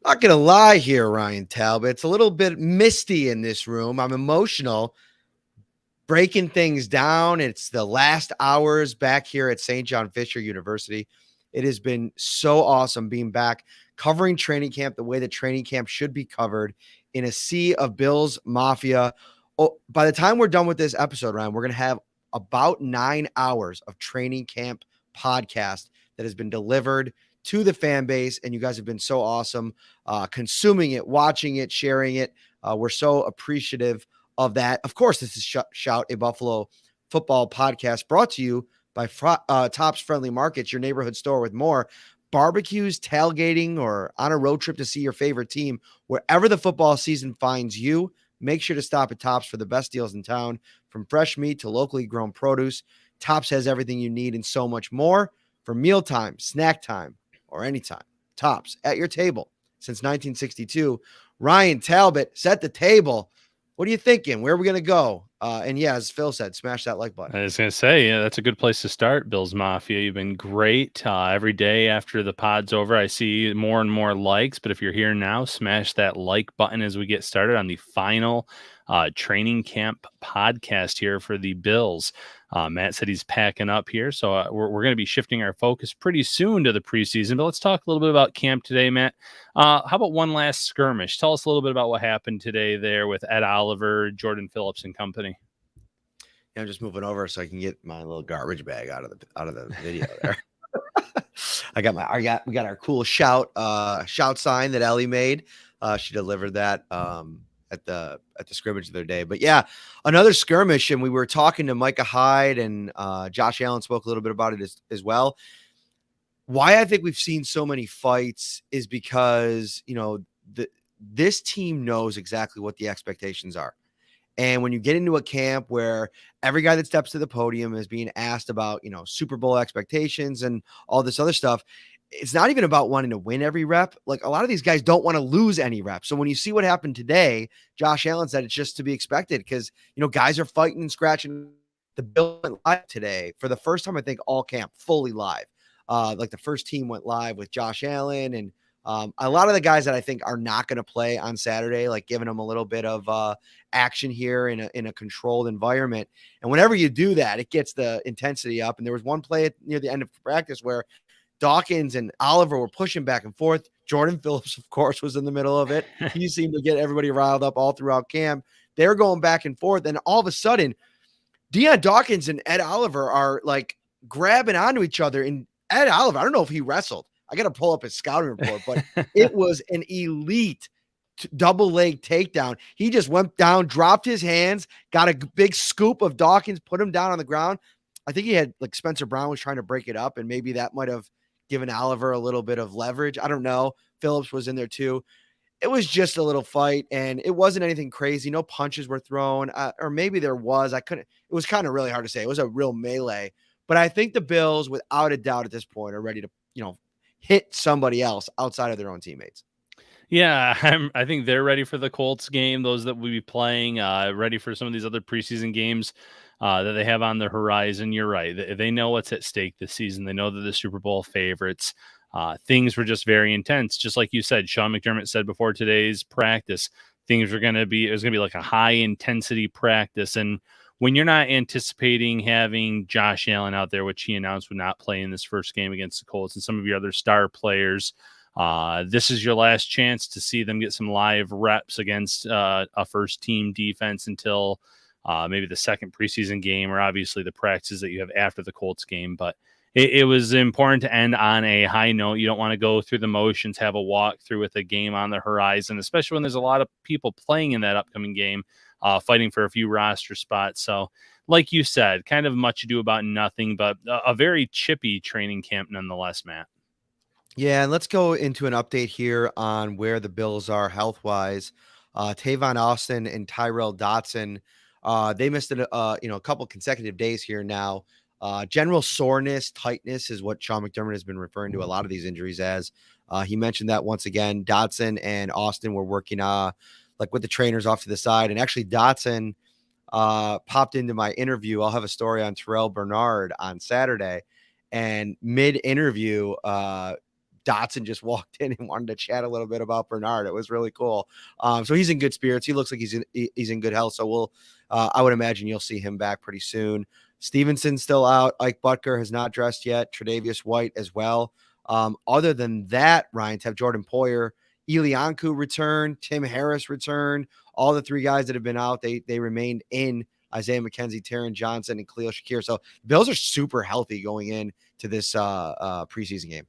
Not gonna lie here, Ryan Talbot. It's a little bit misty in this room. I'm emotional, breaking things down. It's the last hours back here at St. John Fisher University. It has been so awesome being back covering training camp the way that training camp should be covered in a sea of Bills Mafia. Oh, by the time we're done with this episode, Ryan, we're going to have about 9 hours of training camp podcast that has been delivered to the fan base. And you guys have been so awesome consuming it, watching it, sharing it. We're so appreciative of that. Of course, this is Shout, a Buffalo football podcast brought to you by Tops Friendly Markets, your neighborhood store with more barbecues, tailgating, or on a road trip to see your favorite team. Wherever the football season finds you, make sure to stop at Tops for the best deals in town. From fresh meat to locally grown produce, Tops has everything you need and so much more for mealtime, snack time, or anytime. Tops at your table since 1962. Ryan Talbot set the table. What are you thinking? Where are we going to go? And yeah, as Phil said, smash that like button. I was going to say, yeah, that's a good place to start, Bills Mafia. You've been great. Every day after the pod's over, I see more and more likes. But if you're here now, smash that like button as we get started on the final training camp podcast here for the Bills. Matt said he's packing up here, so we're going to be shifting our focus pretty soon to the preseason. But let's talk a little bit about camp today, Matt. How about one last skirmish? Tell us a little bit about what happened today there with Ed Oliver, Jordan Phillips, and company. Yeah, I'm just moving over so I can get my little garbage bag out of the video there. we got our cool shout sign that Ellie made. She delivered that at the scrimmage the other day. But yeah, another skirmish, and we were talking to Micah Hyde and Josh Allen spoke a little bit about it as well. Why I think we've seen so many fights is because, this team knows exactly what the expectations are. And when you get into a camp where every guy that steps to the podium is being asked about, Super Bowl expectations and all this other stuff, it's not even about wanting to win every rep. Like, a lot of these guys don't want to lose any reps. So when you see what happened today, Josh Allen said it's just to be expected because, guys are fighting and scratching. The Bills went live today for the first time, I think, all camp fully live. Like the first team went live with Josh Allen and a lot of the guys that I think are not going to play on Saturday, like giving them a little bit of action here in a controlled environment. And whenever you do that, it gets the intensity up. And there was one play near the end of practice where Dawkins and Oliver were pushing back and forth. Jordan Phillips, of course, was in the middle of it. He seemed to get everybody riled up all throughout camp. They're going back and forth. And all of a sudden, Dion Dawkins and Ed Oliver are like grabbing onto each other. And Ed Oliver, I don't know if he wrestled. I got to pull up his scouting report, but it was an elite double leg takedown. He just went down, dropped his hands, got a big scoop of Dawkins, put him down on the ground. I think he had like Spencer Brown was trying to break it up, and maybe that might have given Oliver a little bit of leverage. I don't know. Phillips was in there too. It was just a little fight, and it wasn't anything crazy. No punches were thrown, or maybe there was. It was kind of really hard to say. It was a real melee, but I think the Bills, without a doubt at this point, are ready to, hit somebody else outside of their own teammates. Yeah, I think they're ready for the Colts game, those that will be playing, ready for some of these other preseason games that they have on the horizon. You're right. They know what's at stake this season. They know they're the Super Bowl favorites. Things were just very intense. Just like you said, Sean McDermott said before today's practice, it was going to be like a high intensity practice. And when you're not anticipating having Josh Allen out there, which he announced would not play in this first game against the Colts, and some of your other star players, this is your last chance to see them get some live reps against a first team defense until maybe the second preseason game, or obviously the practices that you have after the Colts game. But it was important to end on a high note. You don't want to go through the motions, have a walkthrough with a game on the horizon, especially when there's a lot of people playing in that upcoming game, fighting for a few roster spots. So like you said, kind of much ado about nothing, but a very chippy training camp nonetheless, Matt. Yeah, and let's go into an update here on where the Bills are health-wise. Tavon Austin and Tyrell Dotson, they missed a couple consecutive days here now. General soreness, tightness is what Sean McDermott has been referring to a lot of these injuries as. He mentioned that once again. Dotson and Austin were working like with the trainers off to the side, and actually Dotson popped into my interview. I'll have a story on Tyrell Bernard on Saturday, and mid-interview, Dotson just walked in and wanted to chat a little bit about Bernard. It was really cool. So he's in good spirits. He looks like he's in good health. So I would imagine you'll see him back pretty soon. Stevenson's still out. Ike Butker has not dressed yet. Tre'Davious White as well. Other than that, Ryan, to have Jordan Poyer, Elianku returned, Tim Harris returned. All the three guys that have been out, they remained in. Isaiah McKenzie, Taron Johnson, and Khalil Shakir. So Bills are super healthy going into this preseason game.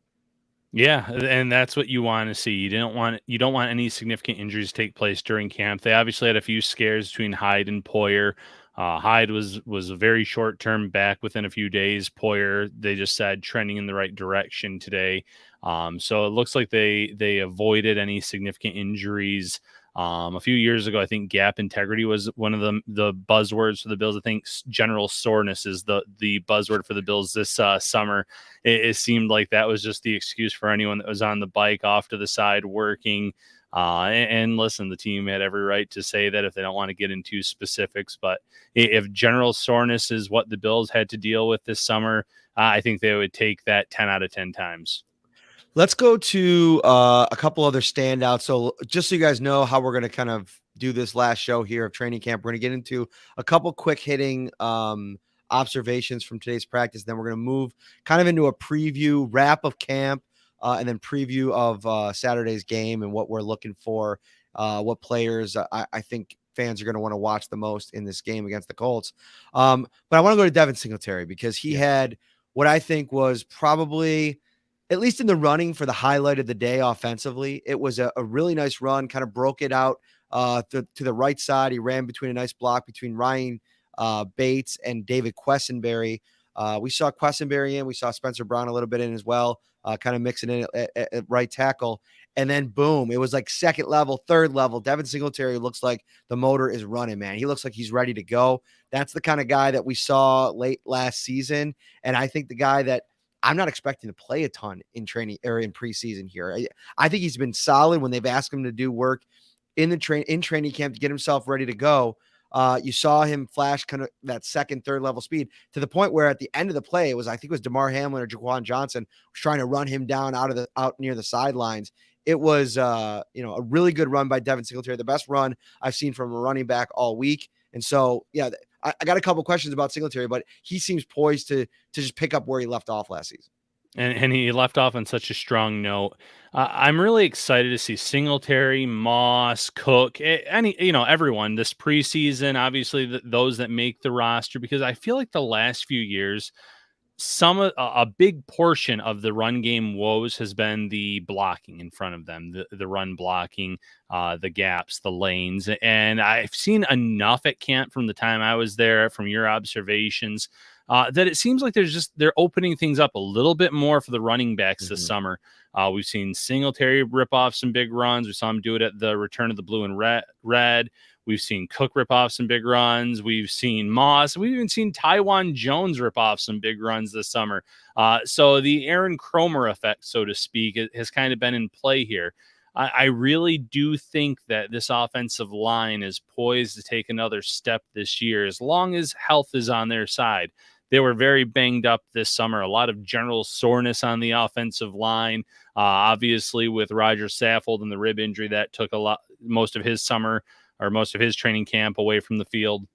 Yeah, and that's what you want to see. You don't want any significant injuries to take place during camp. They obviously had a few scares between Hyde and Poyer. Hyde was a very short term back within a few days. Poyer, they just said, trending in the right direction today. So it looks like they avoided any significant injuries. A few years ago, I think gap integrity was one of the buzzwords for the Bills. I think general soreness is the buzzword for the Bills this summer. It seemed like that was just the excuse for anyone that was on the bike off to the side working. And listen, the team had every right to say that if they don't want to get into specifics. But if general soreness is what the Bills had to deal with this summer, I think they would take that 10 out of 10 times. Let's go to a couple other standouts. So just so you guys know how we're going to kind of do this last show here of training camp, we're going to get into a couple quick hitting observations from today's practice. Then we're going to move kind of into a preview, wrap of camp, and then preview of Saturday's game and what we're looking for, what players I think fans are going to want to watch the most in this game against the Colts. But I want to go to Devin Singletary because he had what I think was probably, at least in the running, for the highlight of the day offensively. It was a really nice run, kind of broke it out to the right side. He ran between a nice block between Ryan Bates and David Quessenberry. We saw Quessenberry in. We saw Spencer Brown a little bit in as well, kind of mixing in at right tackle. And then, boom, it was like second level, third level. Devin Singletary looks like the motor is running, man. He looks like he's ready to go. That's the kind of guy that we saw late last season. And I think the guy that I'm not expecting to play a ton in training or in preseason here. I think he's been solid when they've asked him to do work in training camp to get himself ready to go. You saw him flash kind of that second, third level speed to the point where at the end of the play, I think it was DeMar Hamlin or Jaquan Johnson was trying to run him down out near the sidelines. It was a really good run by Devin Singletary, the best run I've seen from a running back all week. And so, yeah, I got a couple questions about Singletary, but he seems poised to just pick up where he left off last season. And he left off on such a strong note. I'm really excited to see Singletary, Moss, Cook, everyone this preseason, obviously those that make the roster, because I feel like the last few years, a big portion of the run game woes has been the blocking in front of them, the run blocking, the gaps, the lanes. And I've seen enough at camp from the time I was there, from your observations, that it seems like they're opening things up a little bit more for the running backs this summer. We've seen Singletary rip off some big runs. We saw him do it at the return of the blue and red. We've seen Cook rip off some big runs. We've seen Moss. We've even seen Taiwan Jones rip off some big runs this summer. So the Aaron Cromer effect, so to speak, has kind of been in play here. I really do think that this offensive line is poised to take another step this year, as long as health is on their side. They were very banged up this summer. A lot of general soreness on the offensive line. Obviously, with Roger Saffold and the rib injury, that took most of his summer or most of his training camp away from the field.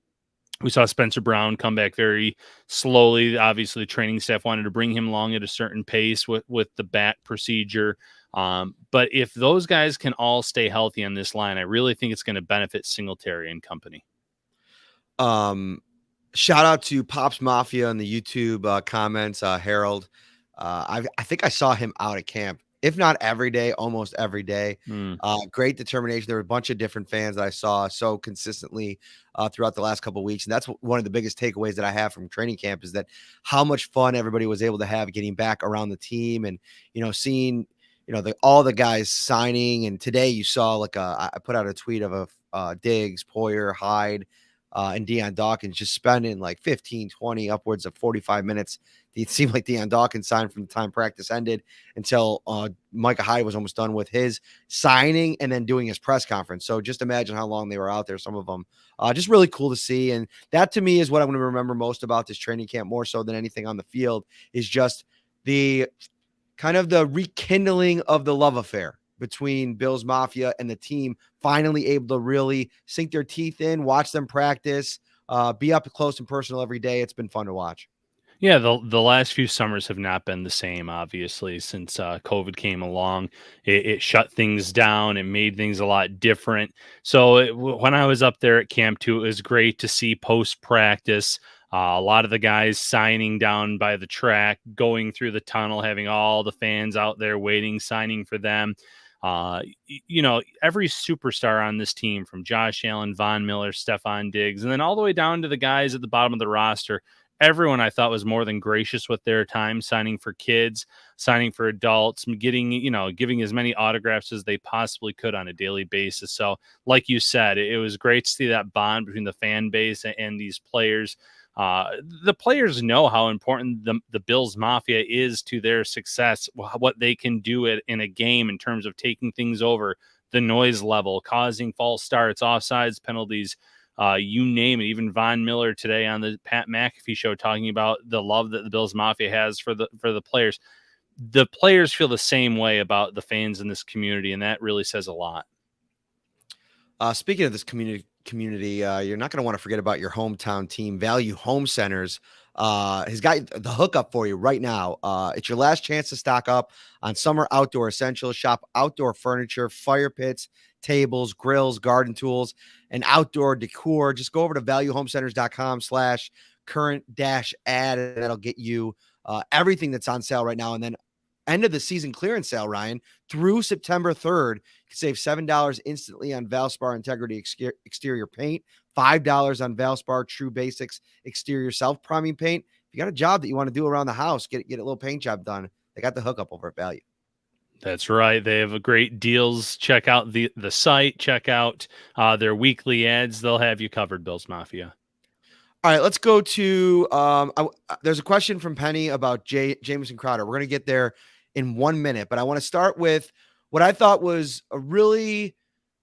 We saw Spencer Brown come back very slowly. Obviously, the training staff wanted to bring him along at a certain pace with the back procedure. But if those guys can all stay healthy on this line, I really think it's going to benefit Singletary and company. Shout out to Pops Mafia in the YouTube comments, Harold. I think I saw him out at camp, if not every day, almost every day. Great determination. There were a bunch of different fans that I saw so consistently throughout the last couple of weeks. And that's one of the biggest takeaways that I have from training camp, is that how much fun everybody was able to have getting back around the team and, seeing, all the guys signing. And today you saw I put out a tweet of Diggs, Poyer, Hyde, and Dion Dawkins just spending like 15, 20, upwards of 45 minutes. It seemed like Dion Dawkins signed from the time practice ended until Micah Hyde was almost done with his signing and then doing his press conference. So just imagine how long they were out there, some of them. Just really cool to see. And that, to me, is what I'm going to remember most about this training camp, more so than anything on the field, is just the kind of the rekindling of the love affair between Bills Mafia and the team, finally able to really sink their teeth in, watch them practice, be up close and personal every day. It's been fun to watch. Yeah, the last few summers have not been the same, obviously, since COVID came along. It shut things down. It made things a lot different. So when I was up there at Camp 2, it was great to see post-practice a lot of the guys signing down by the track, going through the tunnel, having all the fans out there waiting, signing for them. Every superstar on this team, from Josh Allen, Von Miller, Stephon Diggs, and then all the way down to the guys at the bottom of the roster, everyone I thought was more than gracious with their time, signing for kids, signing for adults, giving as many autographs as they possibly could on a daily basis. So like you said, it was great to see that bond between the fan base and these players. The players know how important the Bills Mafia is to their success, what they can do in a game in terms of taking things over, the noise level, causing false starts, offsides, penalties, you name it. Even Von Miller today on the Pat McAfee show talking about the love that the Bills Mafia has for the players. The players feel the same way about the fans in this community, and that really says a lot. Speaking of this community, you're not going to want to forget about your hometown team, Value Home Centers. Has got the hookup for you right now. It's your last chance to stock up on summer outdoor essentials. Shop outdoor furniture, fire pits, tables, grills, garden tools, and outdoor decor. Just go over to valuehomecenters.com/current-ad, and that'll get you everything that's on sale right now. And then end of the season clearance sale, Ryan, through September 3rd. You can save $7 instantly on Valspar Integrity exterior paint, $5 on Valspar True Basics exterior self-priming paint. If you got a job that you want to do around the house, get a little paint job done, they got the hookup over at Value. That's right. They have great deals. Check out the site. Check out their weekly ads. They'll have you covered, Bills Mafia. All right, let's go to there's a question from Penny about Jamison Crowder. We're going to get there in 1 minute, but I want to start with what I thought was a really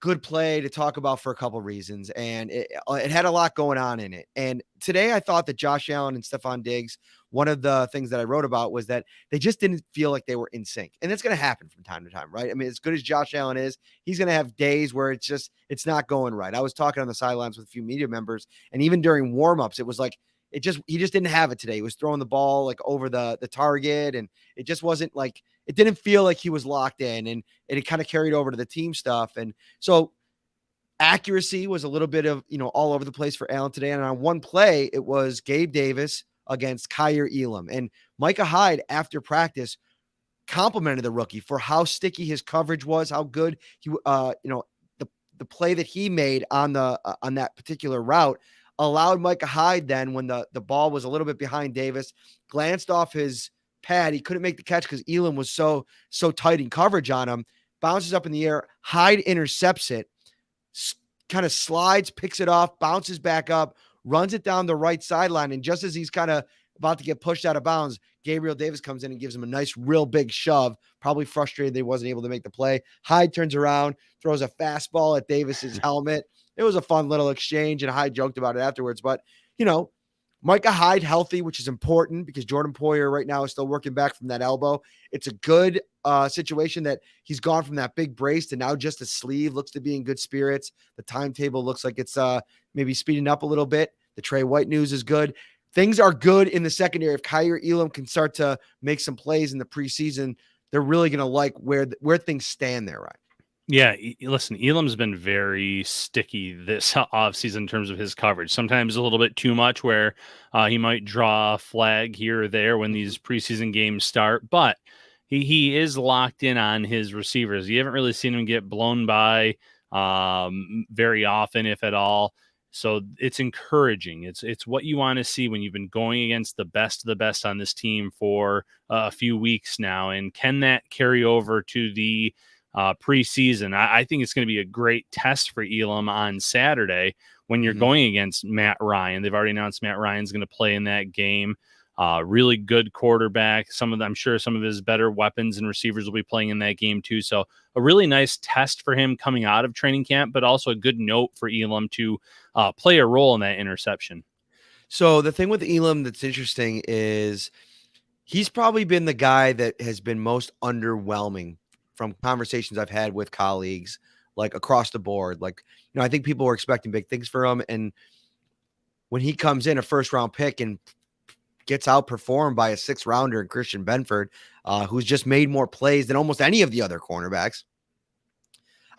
good play to talk about for a couple reasons, and it had a lot going on in it. And today I thought that Josh Allen and Stephon Diggs, one of the things that I wrote about was that they just didn't feel like they were in sync. And that's going to happen from time to time, right? I mean, as good as Josh Allen is, he's going to have days where it's not going right. I was talking on the sidelines with a few media members, and even during warmups, it was like, he just didn't have it today. He was throwing the ball like over the target, and it just wasn't like, it didn't feel like he was locked in, and it kind of carried over to the team stuff. And so accuracy was a little bit of, all over the place for Allen today. And on one play, it was Gabe Davis against Kaiir Elam, and Micah Hyde after practice complimented the rookie for how sticky his coverage was, how good he, the play that he made on that particular route allowed Micah Hyde then, when the ball was a little bit behind Davis, glanced off his pad. He couldn't make the catch because Elam was so tight in coverage on him. Bounces up in the air. Hyde intercepts it, kind of slides, picks it off, bounces back up, runs it down the right sideline. And just as he's kind of about to get pushed out of bounds, Gabriel Davis comes in and gives him a nice, real big shove, probably frustrated they wasn't able to make the play. Hyde turns around, throws a fastball at Davis's helmet. It was a fun little exchange, and Hyde joked about it afterwards. But, Micah Hyde healthy, which is important because Jordan Poyer right now is still working back from that elbow. It's a good situation that he's gone from that big brace to now just a sleeve. Looks to be in good spirits. The timetable looks like it's maybe speeding up a little bit. The Trey White news is good. Things are good in the secondary. If Kaiir Elam can start to make some plays in the preseason, they're really going to like where things stand there, right? Yeah, listen, Elam's been very sticky this offseason in terms of his coverage. Sometimes a little bit too much, where he might draw a flag here or there when these preseason games start, but he is locked in on his receivers. You haven't really seen him get blown by very often, if at all. So it's encouraging. It's what you want to see when you've been going against the best of the best on this team for a few weeks now. And can that carry over to the preseason? I think it's going to be a great test for Elam on Saturday when you're going against Matt Ryan. They've already announced Matt Ryan's going to play in that game. Really good quarterback. I'm sure some of his better weapons and receivers will be playing in that game too. So a really nice test for him coming out of training camp, but also a good note for Elam to play a role in that interception. So the thing with Elam that's interesting is He's probably been the guy that has been most underwhelming from conversations I've had with colleagues, like across the board. Like, I think people were expecting big things for him. And when he comes in a first round pick and gets outperformed by a 6th rounder in Christian Benford, who's just made more plays than almost any of the other cornerbacks,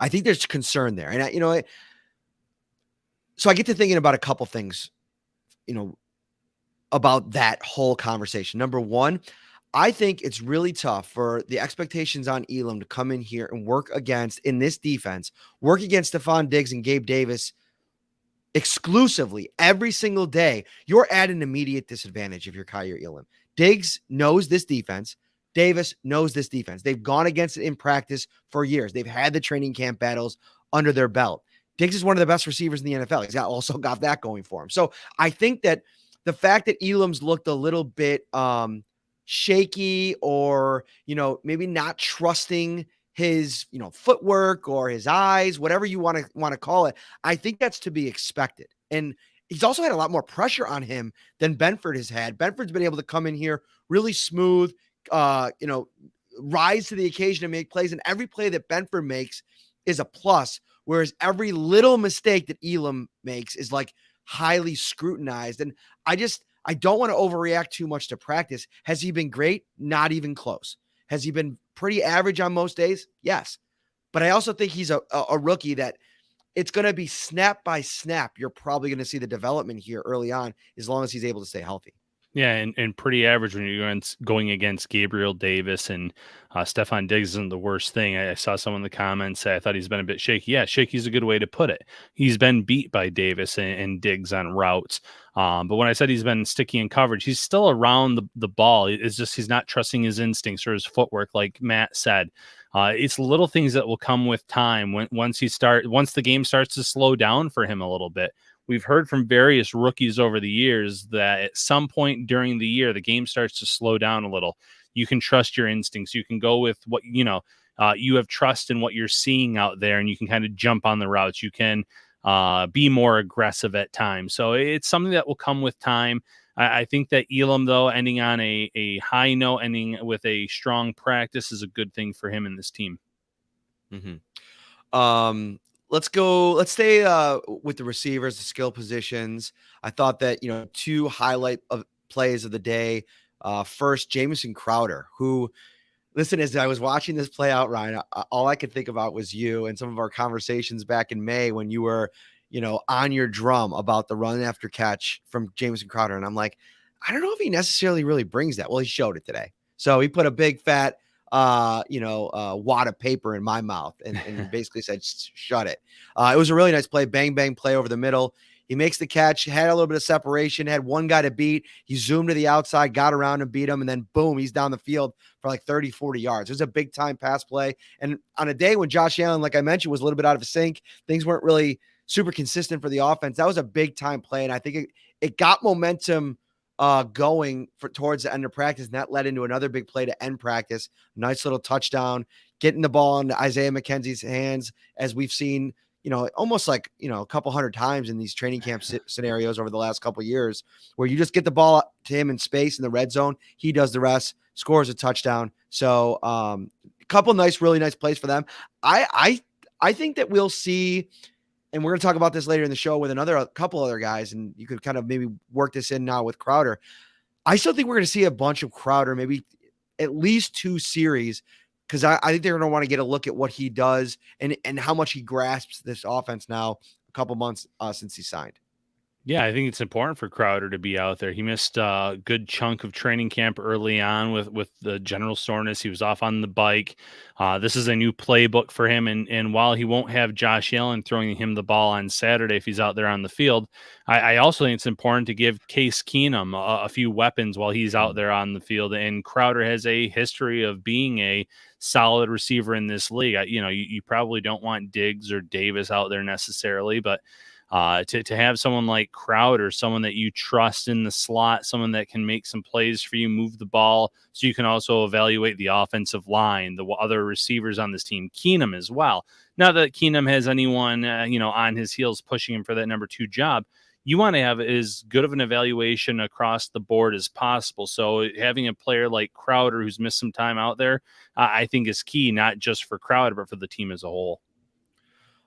I think there's concern there. And so I get to thinking about a couple things, about that whole conversation. Number one, I think it's really tough for the expectations on Elam to come in here and work against Stephon Diggs and Gabe Davis exclusively every single day. You're at an immediate disadvantage if you're Kyer Elam. Diggs knows this defense. Davis knows this defense. They've gone against it in practice for years. They've had the training camp battles under their belt. Diggs is one of the best receivers in the NFL. He's also got that going for him. So I think that the fact that Elam's looked a little bit shaky, or, maybe not trusting his, footwork or his eyes, whatever you want to call it, I think that's to be expected. And he's also had a lot more pressure on him than Benford has had. Benford's been able to come in here really smooth, rise to the occasion and make plays. And every play that Benford makes is a plus, whereas every little mistake that Elam makes is like highly scrutinized. And I don't want to overreact too much to practice. Has he been great? Not even close. Has he been pretty average on most days? Yes. But I also think he's a rookie that it's going to be snap by snap. You're probably going to see the development here early on, as long as he's able to stay healthy. Yeah, and pretty average when you're going against Gabriel Davis, and Stephon Diggs isn't the worst thing. I saw someone in the comments say I thought he's been a bit shaky. Yeah, shaky is a good way to put it. He's been beat by Davis and Diggs on routes. But when I said he's been sticky in coverage, he's still around the ball. It's just he's not trusting his instincts or his footwork, like Matt said. It's little things that will come with time. Once the game starts to slow down for him a little bit. We've heard from various rookies over the years that at some point during the year, the game starts to slow down a little. You can trust your instincts. You can go with what, you have trust in what you're seeing out there, and you can kind of jump on the routes. You can be more aggressive at times. So it's something that will come with time. I think that Elam, though, ending on a high note, ending with a strong practice is a good thing for him and this team. Mm-hmm. Let's stay with the receivers, the skill positions. I thought that, two highlight of plays of the day. First, Jamison Crowder, who, listen, as I was watching this play out, Ryan, all I could think about was you and some of our conversations back in May when you were, on your drum about the run after catch from Jamison Crowder. And I'm like, I don't know if he necessarily really brings that. Well, he showed it today. So he put a big fat wad of paper in my mouth and basically said, shut it. It was a really nice play, bang, bang play over the middle. He makes the catch, had a little bit of separation, had one guy to beat. He zoomed to the outside, got around and beat him. And then boom, he's down the field for like 30, 40 yards. It was a big time pass play. And on a day when Josh Allen, like I mentioned, was a little bit out of sync, things weren't really super consistent for the offense. That was a big time play. And I think it got momentum going towards the end of practice, and that led into another big play to end practice. Nice little touchdown, getting the ball into Isaiah McKenzie's hands, as we've seen, almost like, a couple hundred times in these training camp scenarios over the last couple of years, where you just get the ball to him in space in the red zone. He does the rest, scores a touchdown. So a couple really nice plays for them. I think that we'll see, and we're going to talk about this later in the show with a couple other guys, and you could kind of maybe work this in now with Crowder. I still think we're going to see a bunch of Crowder, maybe at least 2 series, because I think they're going to want to get a look at what he does and how much he grasps this offense now, a couple months since he signed. Yeah, I think it's important for Crowder to be out there. He missed a good chunk of training camp early on with the general soreness. He was off on the bike. This is a new playbook for him. And while he won't have Josh Allen throwing him the ball on Saturday if he's out there on the field, I also think it's important to give Case Keenum a few weapons while he's out there on the field. And Crowder has a history of being a solid receiver in this league. You probably don't want Diggs or Davis out there necessarily, but to have someone like Crowder, someone that you trust in the slot, someone that can make some plays for you, move the ball, so you can also evaluate the offensive line, the other receivers on this team, Keenum as well. Not that Keenum has anyone, on his heels pushing him for that number 2 job. you want to have as good of an evaluation across the board as possible. So having a player like Crowder, who's missed some time out there, I think is key, not just for Crowder, but for the team as a whole.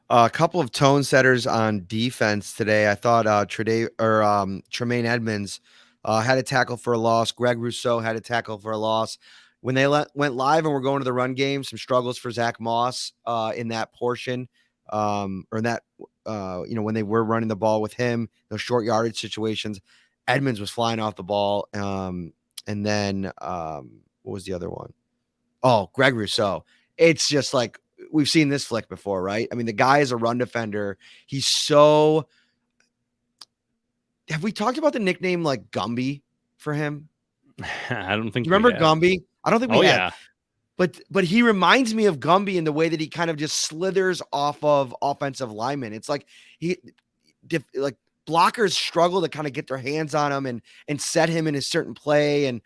A couple of tone setters on defense today. I thought Tremaine Edmonds had a tackle for a loss. Greg Rousseau had a tackle for a loss. When they went live and were going to the run game, some struggles for Zach Moss in that portion, or in that, when they were running the ball with him, those short yardage situations, Edmonds was flying off the ball. And then what was the other one? Oh, Greg Rousseau. It's just like, we've seen this flick before, right? I mean, the guy is a run defender. He's so. Have we talked about the nickname like Gumby for him? I don't think. You remember Gumby? I don't think we have. Yeah. But he reminds me of Gumby in the way that he kind of just slithers off of offensive linemen. It's like blockers struggle to kind of get their hands on him and set him in a certain play and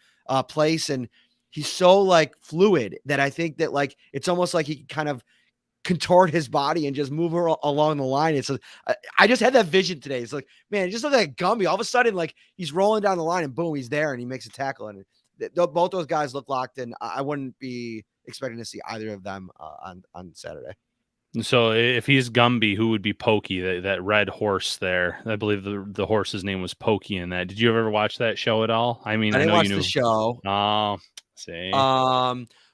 place. And he's so like fluid that I think that like it's almost like he can kind of contort his body and just move along the line. It's I just had that vision today. It's like, man, it just looked like Gumby. All of a sudden, like he's rolling down the line and boom, he's there and he makes a tackle. And both those guys look locked in. I wouldn't be expecting to see either of them on Saturday. So if he's Gumby, who would be Pokey? That red horse there. I believe the horse's name was Pokey in that. Did you ever watch that show at all? I mean, I know you knew the show. Oh, see.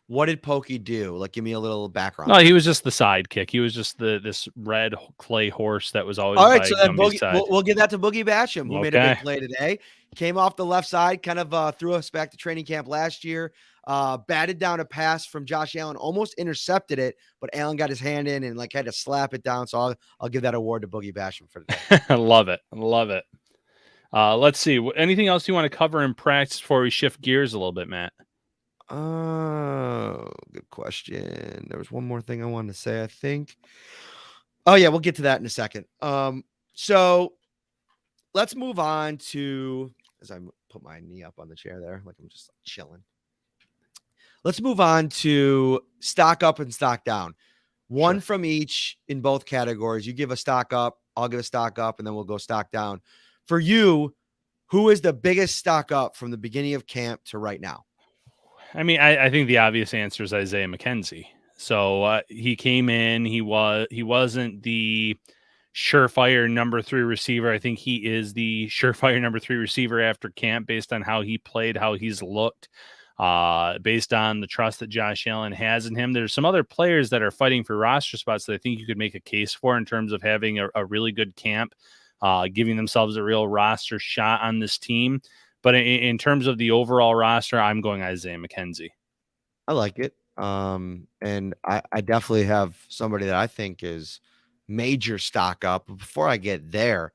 What did Pokey do? Like, give me a little background. No, he was just the sidekick. He was just this red clay horse that was always. All right, so then we'll give that to Boogie Basham, who made a big play today. Came off the left side, kind of threw us back to training camp last year. Batted down a pass from Josh Allen, almost intercepted it, but Allen got his hand in and like had to slap it down. So I'll give that award to Boogie Basham for today. I love it. Let's see. Anything else you want to cover in practice before we shift gears a little bit, Matt? Oh, good question. There was one more thing I wanted to say, I think. Oh yeah, we'll get to that in a second. So let's move on to, as I put my knee up on the chair there, like I'm just chilling. Let's move on to stock up and stock down. One from each in both categories. You give a stock up, I'll give a stock up, and then we'll go stock down. For you, who is the biggest stock up from the beginning of camp to right now? I mean, I think the obvious answer is Isaiah McKenzie. So he came in. He wasn't the surefire number 3 receiver. I think he is the surefire number 3 receiver after camp, based on how he played, how he's looked, based on the trust that Josh Allen has in him. There's some other players that are fighting for roster spots that I think you could make a case for in terms of having a really good camp, giving themselves a real roster shot on this team. But in terms of the overall roster, I'm going Isaiah McKenzie. I like it. And I definitely have somebody that I think is major stock up. But before I get there,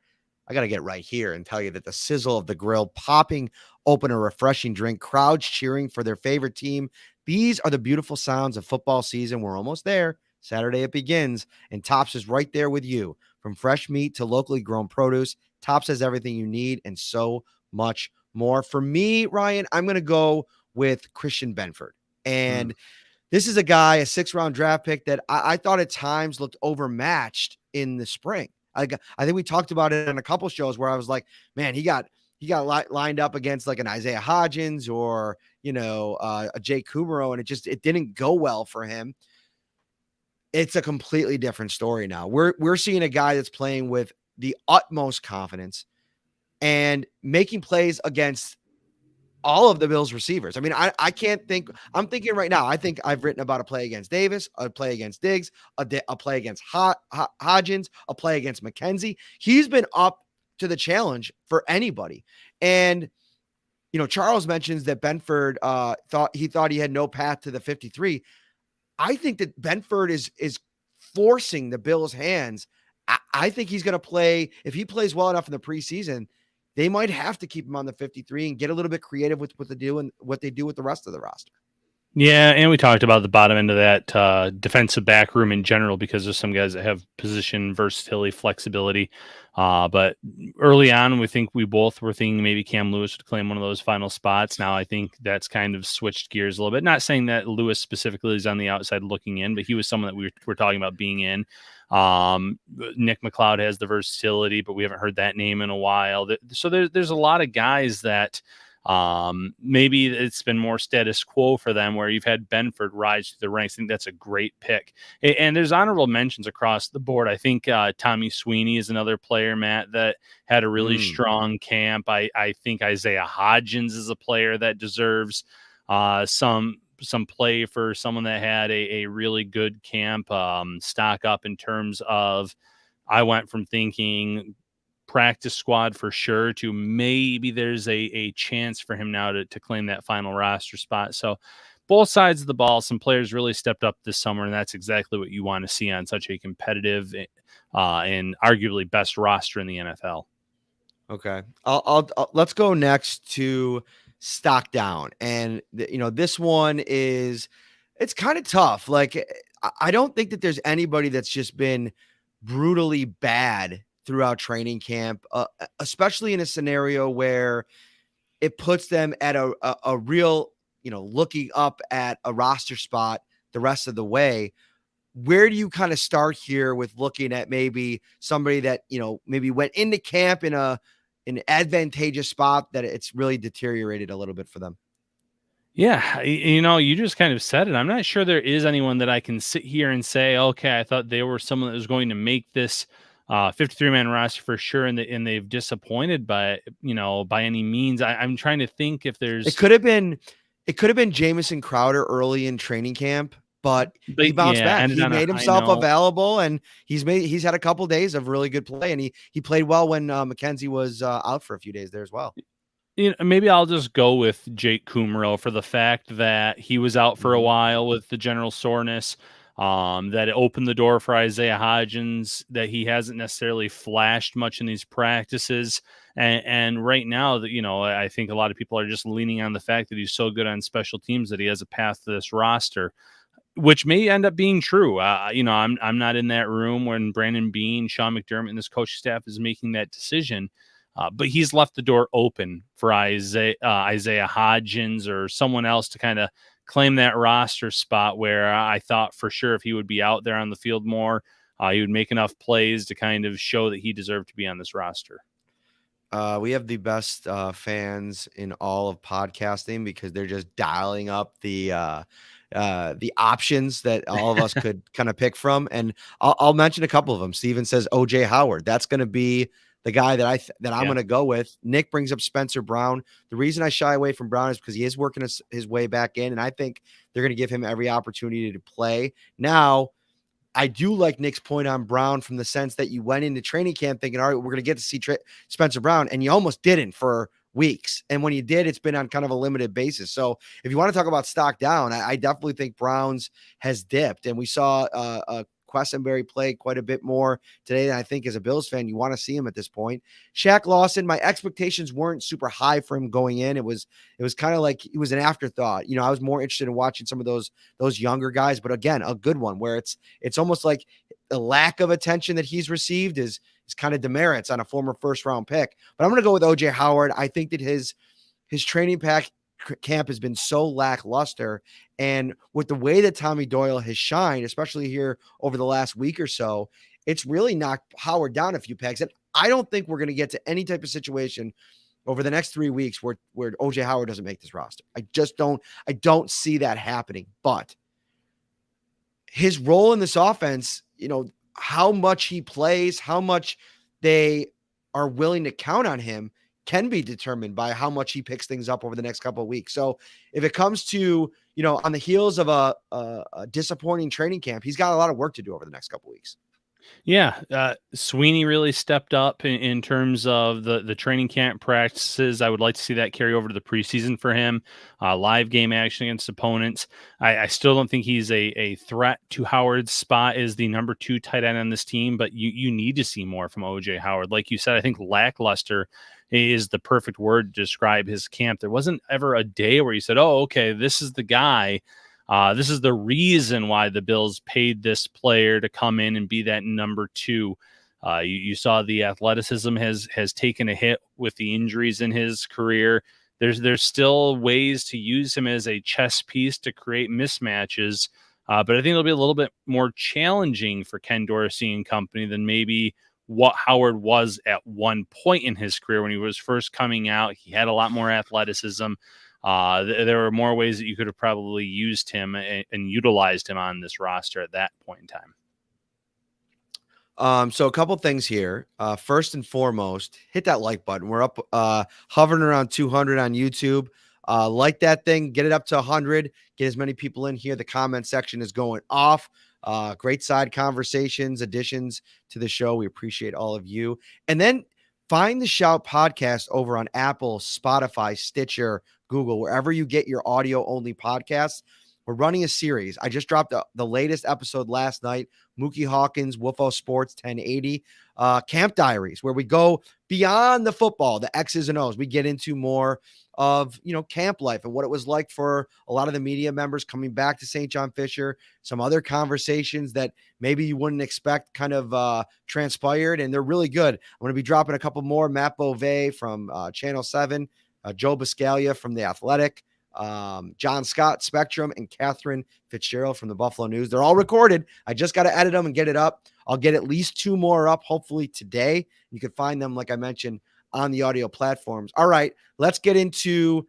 I got to get right here and tell you that the sizzle of the grill, popping open a refreshing drink, crowds cheering for their favorite team. These are the beautiful sounds of football season. We're almost there. Saturday it begins, and Tops is right there with you. From fresh meat to locally grown produce, Tops has everything you need and so much more. For me, Ryan, I'm going to go with Christian Benford. And this is a guy, a 6th-round draft pick that I thought at times looked overmatched in the spring. I think we talked about it on a couple shows where I was like, man, he got lined up against like an Isaiah Hodgins or, a Jake Kumaro, and it didn't go well for him. It's a completely different story now. We're seeing a guy that's playing with the utmost confidence and making plays against all of the Bills receivers. I mean, I can't think. I'm thinking right now. I think I've written about a play against Davis, a play against Diggs, a play against Hodgins, a play against McKenzie. He's been up to the challenge for anybody. And, Charles mentions that Benford thought he had no path to the 53. I think that Benford is forcing the Bills' hands. I think he's going to play. If he plays well enough in the preseason, they might have to keep him on the 53 and get a little bit creative with what they do with the rest of the roster. Yeah, and we talked about the bottom end of that defensive back room in general because there's some guys that have position versatility, flexibility. But early on, we both were thinking maybe Cam Lewis would claim one of those final spots. Now I think that's kind of switched gears a little bit. Not saying that Lewis specifically is on the outside looking in, but he was someone that we were talking about being in. Nick McLeod has the versatility, but we haven't heard that name in a while. So there's a lot of guys that maybe it's been more status quo for them where you've had Benford rise to the ranks. I think that's a great pick. And there's honorable mentions across the board. I think Tommy Sweeney is another player, Matt, that had a really strong camp. I think Isaiah Hodgins is a player that deserves some play for someone that had a really good camp. Stock up in terms of, I went from thinking practice squad for sure to maybe there's a chance for him now to claim that final roster spot. So both sides of the ball, some players really stepped up this summer, and that's exactly what you want to see on such a competitive and arguably best roster in the NFL. Okay. I'll let's go next to stock down. And this one it's kind of tough. Like, I don't think that there's anybody that's just been brutally bad throughout training camp, especially in a scenario where it puts them at a real, looking up at a roster spot the rest of the way. Where do you kind of start here with looking at maybe somebody that, maybe went into camp in an advantageous spot that it's really deteriorated a little bit for them? Yeah, you just kind of said it. I'm not sure there is anyone that I can sit here and say, okay, I thought they were someone that was going to make this 53-man roster for sure, and they've disappointed by any means. I'm trying to think if It there's, could have been Jamison Crowder early in training camp, but he but bounced yeah, back. ended He on a made high himself note. available, and he's had a couple days of really good play, and he played well when McKenzie was out for a few days there as well. Maybe I'll just go with Jake Kumro for the fact that he was out for a Mhm. while with the general soreness. That it opened the door for Isaiah Hodgins, that he hasn't necessarily flashed much in these practices. And right now, that I think a lot of people are just leaning on the fact that he's so good on special teams that he has a path to this roster, which may end up being true. I'm not in that room when Brandon Beane, Sean McDermott, and this coaching staff is making that decision. But he's left the door open for Isaiah Hodgins or someone else to kind of claim that roster spot where I thought for sure if he would be out there on the field more, he would make enough plays to kind of show that he deserved to be on this roster. We have the best fans in all of podcasting because they're just dialing up the options that all of us could kind of pick from. And I'll mention a couple of them. Steven says OJ Howard. That's going to be the guy that I'm Yeah. going to go with. Nick brings up Spencer Brown. The reason I shy away from Brown is because he is working his way back in, and I think they're going to give him every opportunity to play. Now, I do like Nick's point on Brown from the sense that you went into training camp thinking, all right, we're going to get to see Spencer Brown, and you almost didn't for weeks. And when you did, it's been on kind of a limited basis. So if you want to talk about stock down, I definitely think Brown's has dipped. And we saw Questenberry play quite a bit more today than I think as a Bills fan, you want to see him at this point. Shaq Lawson, my expectations weren't super high for him going in. It was kind of like it was an afterthought. I was more interested in watching some of those younger guys, but again, a good one where it's almost like the lack of attention that he's received is kind of demerits on a former first round pick. But I'm going to go with OJ Howard. I think that his training camp has been so lackluster. And with the way that Tommy Doyle has shined, especially here over the last week or so, it's really knocked Howard down a few pegs. And I don't think we're going to get to any type of situation over the next 3 weeks where OJ Howard doesn't make this roster. I don't see that happening. But his role in this offense, how much he plays, how much they are willing to count on him can be determined by how much he picks things up over the next couple of weeks. So if it comes to, on the heels of a disappointing training camp, he's got a lot of work to do over the next couple of weeks. Yeah, Sweeney really stepped up in terms of the training camp practices. I would like to see that carry over to the preseason for him. Live game action against opponents. I still don't think he's a threat to Howard's spot as the number 2 tight end on this team, but you need to see more from OJ Howard. Like you said, I think lackluster is the perfect word to describe his camp. There wasn't ever a day where you said, oh, okay, this is the guy. This is the reason why the Bills paid this player to come in and be that number 2. You saw the athleticism has taken a hit with the injuries in his career. There's still ways to use him as a chess piece to create mismatches, but I think it'll be a little bit more challenging for Ken Dorsey and company than maybe what Howard was at one point in his career when he was first coming out. He had a lot more athleticism. There were more ways that you could have probably used him and utilized him on this roster at that point in time. So a couple things here. First and foremost, hit that like button. We're up, hovering around 200 on YouTube. Like that thing, get it up to 100, get as many people in here. The comment section is going off. Great side conversations, additions to the show. We appreciate all of you. And then find the Shout podcast over on Apple, Spotify, Stitcher, Google, wherever you get your audio only podcasts. We're running a series. I just dropped the latest episode last night. Mookie Hawkins, Woofo Sports 1080, Camp Diaries, where we go beyond the football, the X's and O's. We get into more of, camp life and what it was like for a lot of the media members coming back to St. John Fisher, some other conversations that maybe you wouldn't expect kind of transpired, and they're really good. I'm going to be dropping a couple more. Matt Beauvais from Channel 7, Joe Biscaglia from The Athletic, John Scott, Spectrum, and Catherine Fitzgerald from the Buffalo News. They're all recorded. I just got to edit them and get it up. I'll get at least 2 more up, hopefully today. You can find them, like I mentioned, on the audio platforms. All right, let's get into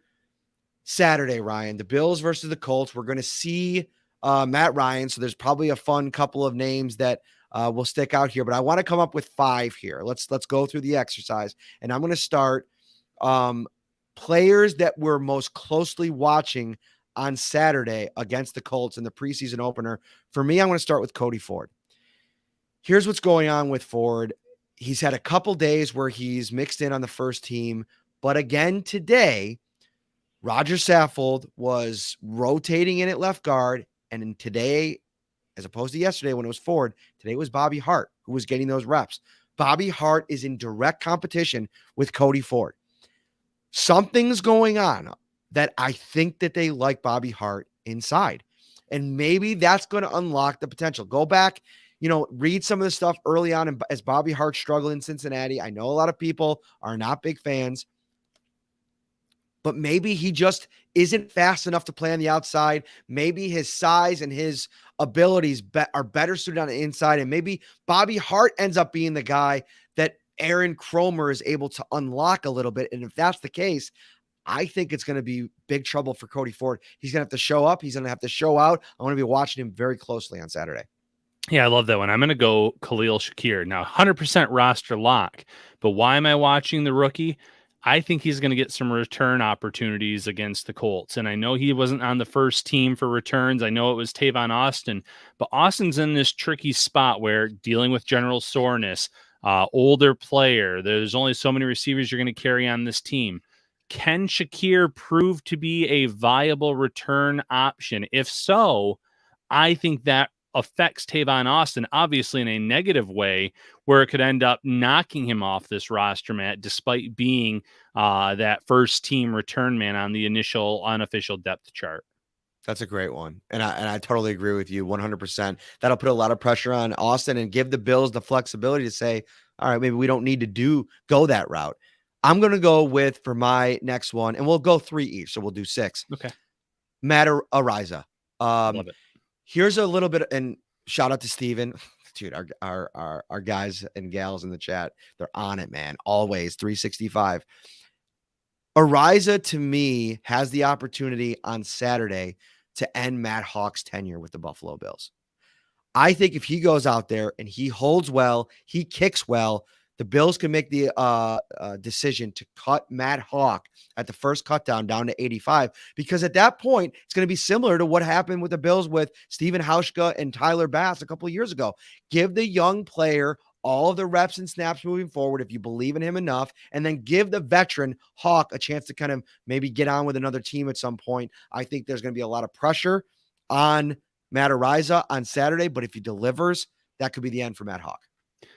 Saturday, Ryan. The Bills versus the Colts. We're going to see Matt Ryan, so there's probably a fun couple of names that will stick out here, but I want to come up with 5 here. Let's go through the exercise, and I'm going to start players that we're most closely watching on Saturday against the Colts in the preseason opener. For me, I'm going to start with Cody Ford. Here's what's going on with Ford. He's had a couple days where he's mixed in on the first team, but again today, Roger Saffold was rotating in at left guard, and in today, as opposed to yesterday when it was Ford, today was Bobby Hart who was getting those reps. Bobby Hart is in direct competition with Cody Ford. Something's going on that I think that they like Bobby Hart inside, and maybe that's going to unlock the potential. Go back, read some of the stuff early on as Bobby Hart struggled in Cincinnati. I know a lot of people are not big fans, but maybe he just isn't fast enough to play on the outside. Maybe his size and his abilities are better suited on the inside, and maybe Bobby Hart ends up being the guy that Aaron Kromer is able to unlock a little bit. And if that's the case, I think it's going to be big trouble for Cody Ford. He's going to have to show up. He's going to have to show out. I want to be watching him very closely on Saturday. Yeah, I love that one. I'm going to go Khalil Shakir. Now, 100% roster lock, but why am I watching the rookie? I think he's going to get some return opportunities against the Colts. And I know he wasn't on the first team for returns. I know it was Tavon Austin, but Austin's in this tricky spot where dealing with general soreness, older player, there's only so many receivers you're going to carry on this team. Can Shakir prove to be a viable return option? If so, I think that affects Tavon Austin, obviously in a negative way, where it could end up knocking him off this roster, Matt, despite being that first team return man on the initial unofficial depth chart. That's a great one. And I totally agree with you 100%. That'll put a lot of pressure on Austin and give the Bills the flexibility to say, all right, maybe we don't need to go that route. I'm going to go with, for my next one, and we'll go 3 each. So we'll do 6. Okay. Matt Araiza. Love it. Here's a little bit, and shout out to Steven. Dude, our guys and gals in the chat, they're on it, man. Always 365. Araiza, to me, has the opportunity on Saturday to end Matt Hawk's tenure with the Buffalo Bills. I think if he goes out there and he holds well, he kicks well, the Bills can make the decision to cut Matt Hawk at the first cut down to 85, because at that point, it's going to be similar to what happened with the Bills with Steven Hauschka and Tyler Bass a couple of years ago. Give the young player all of the reps and snaps moving forward if you believe in him enough, and then give the veteran Hawk a chance to kind of maybe get on with another team at some point. I think there's going to be a lot of pressure on Matt Araiza on Saturday, but if he delivers, that could be the end for Matt Hawk.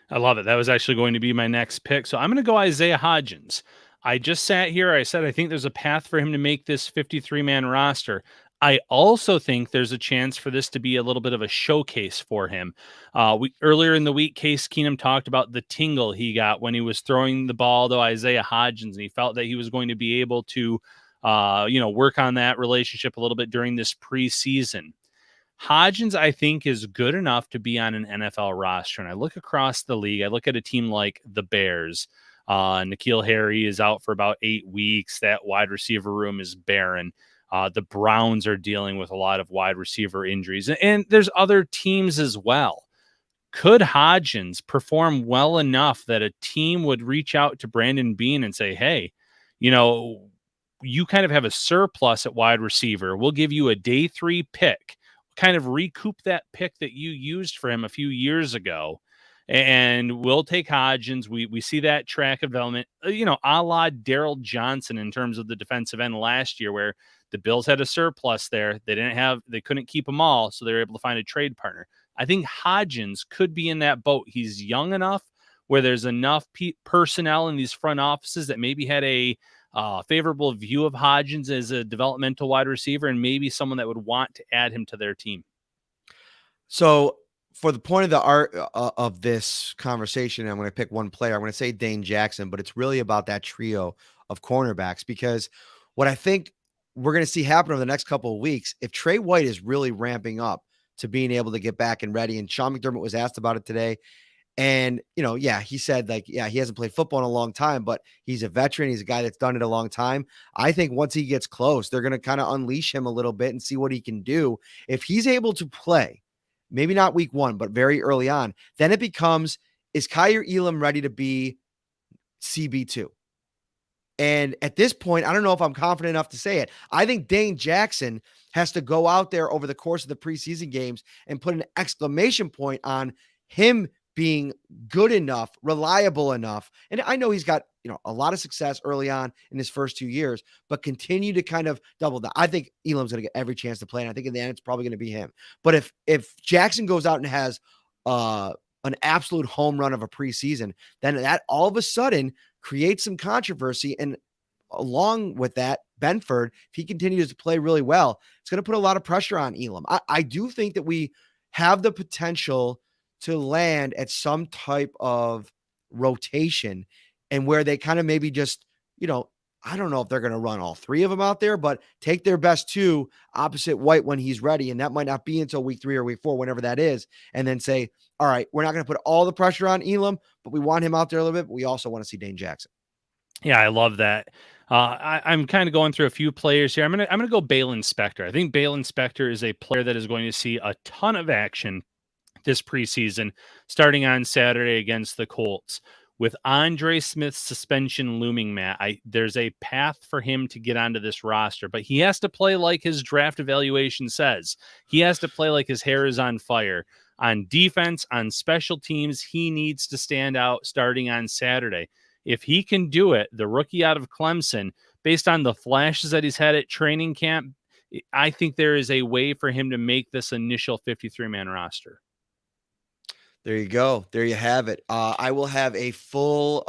I love it. That was actually going to be my next pick. So I'm going to go Isaiah Hodgins. I just sat here. I said, I think there's a path for him to make this 53-man roster. I also think there's a chance for this to be a little bit of a showcase for him. Earlier in the week, Case Keenum talked about the tingle he got when he was throwing the ball to Isaiah Hodgins, and he felt that he was going to be able to, work on that relationship a little bit during this preseason. Hodgins, I think, is good enough to be on an NFL roster. And I look across the league, I look at a team like the Bears. N'Keal Harry is out for about 8 weeks. That wide receiver room is barren. The Browns are dealing with a lot of wide receiver injuries. And there's other teams as well. Could Hodgins perform well enough that a team would reach out to Brandon Beane and say, hey, you kind of have a surplus at wide receiver. We'll give you a day 3 pick, kind of recoup that pick that you used for him a few years ago. And we'll take Hodgins. We see that track of development, a la Daryl Johnson in terms of the defensive end last year, where the Bills had a surplus there. They couldn't keep them all, so they were able to find a trade partner. I think Hodgins could be in that boat. He's young enough where there's enough personnel in these front offices that maybe had a favorable view of Hodgins as a developmental wide receiver, and maybe someone that would want to add him to their team. So for the point of the art of this conversation, I'm going to pick one player. I'm going to say Dane Jackson, but it's really about that trio of cornerbacks, because what I think we're going to see happen over the next couple of weeks, if Trey White is really ramping up to being able to get back and ready, and Sean McDermott was asked about it today, and, he said, he hasn't played football in a long time, but he's a veteran. He's a guy that's done it a long time. I think once he gets close, they're going to kind of unleash him a little bit and see what he can do. If he's able to play, maybe not week 1, but very early on, then it becomes, is Kaiir Elam ready to be CB2? And at this point, I don't know if I'm confident enough to say it. I think Dane Jackson has to go out there over the course of the preseason games and put an exclamation point on him being good enough, reliable enough. And I know he's got, a lot of success early on in his first 2 years, but continue to kind of double that. I think Elam's going to get every chance to play. And I think in the end, it's probably going to be him. But if Jackson goes out and has an absolute home run of a preseason, then that all of a sudden creates some controversy. And along with that, Benford, if he continues to play really well, it's going to put a lot of pressure on Elam. I do think that we have the potential to land at some type of rotation, and where they kind of maybe just, I don't know if they're going to run all 3 of them out there, but take their best 2 opposite White when he's ready. And that might not be until week 3 or week 4, whenever that is. And then say, all right, we're not going to put all the pressure on Elam, but we want him out there a little bit. But we also want to see Dane Jackson. Yeah, I love that. I'm kind of going through a few players here. I'm gonna go Balin Spector. I think Balin Spector is a player that is going to see a ton of action this preseason, starting on Saturday against the Colts. With Andre Smith's suspension looming, Matt, there's a path for him to get onto this roster, but he has to play like his draft evaluation says. He has to play like his hair is on fire. On defense, on special teams, he needs to stand out starting on Saturday. If he can do it, the rookie out of Clemson, based on the flashes that he's had at training camp, I think there is a way for him to make this initial 53-man roster. There you go. There you have it. I will have a full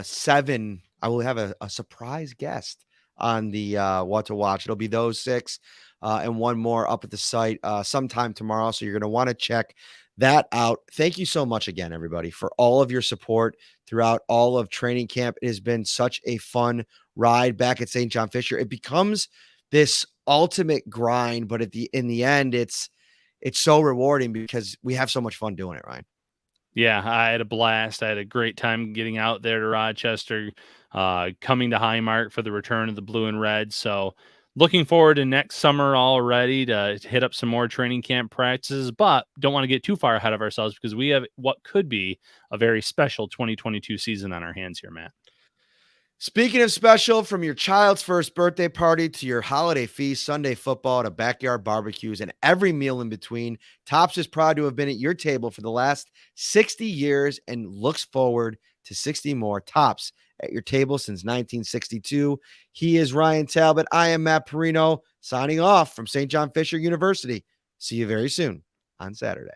7. I will have a surprise guest on the What to Watch. It'll be those 6 and one more up at the site sometime tomorrow. So you're going to want to check that out. Thank you so much again, everybody, for all of your support throughout all of training camp. It has been such a fun ride back at St. John Fisher. It becomes this ultimate grind, but in the end, it's so rewarding because we have so much fun doing it, Ryan. Yeah, I had a blast. I had a great time getting out there to Rochester, coming to Highmark for the return of the blue and red. So looking forward to next summer already to hit up some more training camp practices, but don't want to get too far ahead of ourselves because we have what could be a very special 2022 season on our hands here, Matt. Speaking of special, from your child's first birthday party to your holiday feast, Sunday football to backyard barbecues, and every meal in between, Tops is proud to have been at your table for the last 60 years and looks forward to 60 more. Tops at your table since 1962. He is Ryan Talbot. I am Matt Parrino, signing off from St. John Fisher University. See you very soon on Saturday.